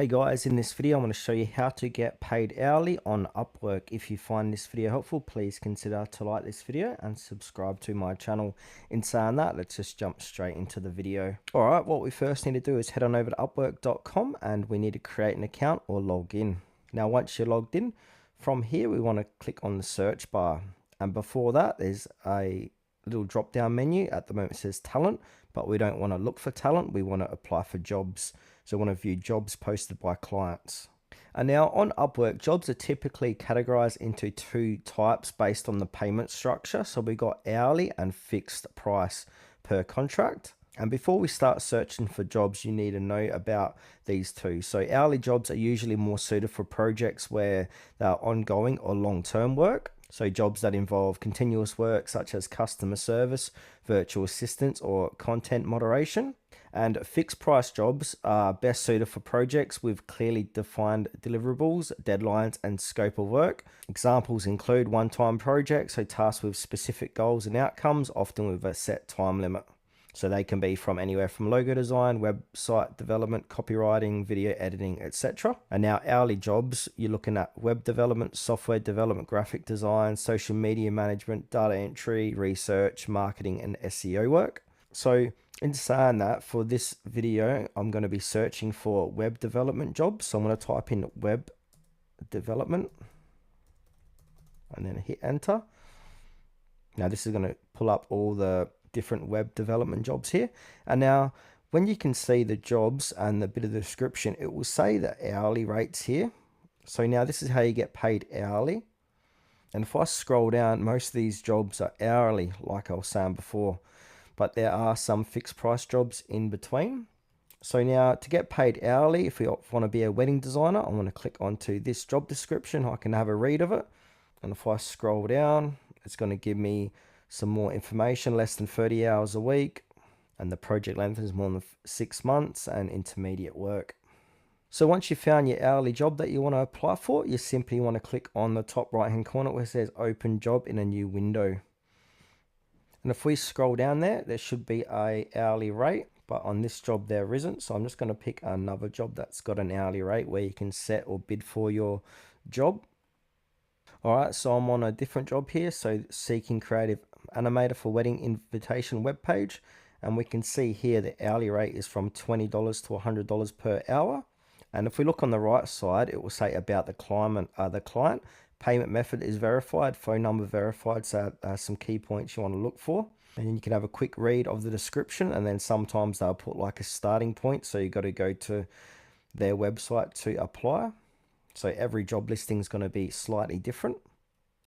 Hey guys, in this video I'm going to show you how to get paid hourly on Upwork. If you find this video helpful, please consider to like this video and subscribe to my channel. In saying that, let's just jump straight into the video. Alright, what we first need to do is head on over to upwork.com and we need to create an account or log in. Now once you're logged in, from here we want to click on the search bar, and before that there's a little drop down menu. At the moment it says talent, but we don't want to look for talent, we want to apply for jobs. So we want to view jobs posted by clients. And now on Upwork, jobs are typically categorized into two types based on the payment structure. So we got hourly and fixed price per contract. And before we start searching for jobs, you need to know about these two. So hourly jobs are usually more suited for projects where they are ongoing or long-term work. So jobs that involve continuous work such as customer service, virtual assistance, or content moderation. And fixed price jobs are best suited for projects with clearly defined deliverables, deadlines, and scope of work. Examples include one-time projects, so tasks with specific goals and outcomes, often with a set time limit. So they can be from anywhere from logo design, website development, copywriting, video editing, etc. And now hourly jobs, you're looking at web development, software development, graphic design, social media management, data entry, research, marketing, and SEO work. So in saying that, for this video, I'm going to be searching for web development jobs. So I'm going to type in web development and then hit enter. Now this is going to pull up all the different web development jobs here. And now when you can see the jobs and the bit of the description, it will say the hourly rates here. So now this is how you get paid hourly. And if I scroll down, most of these jobs are hourly, like I was saying before, but there are some fixed price jobs in between. So now to get paid hourly, if we want to be a wedding designer, I'm going to click onto this job description. I can have a read of it. And if I scroll down, it's going to give me some more information, less than 30 hours a week. And the project length is more than 6 months and intermediate work. So once you've found your hourly job that you want to apply for, you simply want to click on the top right hand corner where it says open job in a new window. And if we scroll down there should be a hourly rate, but on this job there isn't. So I'm just going to pick another job that's got an hourly rate where you can set or bid for your job. All right, so I'm on a different job here. So seeking creative animator for wedding invitation web page. And we can see here the hourly rate is from $20 to $100 per hour. And if we look on the right side, it will say about the client. Payment method is verified, phone number verified, so some key points you want to look for. And then you can have a quick read of the description, and then sometimes they'll put like a starting point, so you've got to go to their website to apply. So every job listing is going to be slightly different.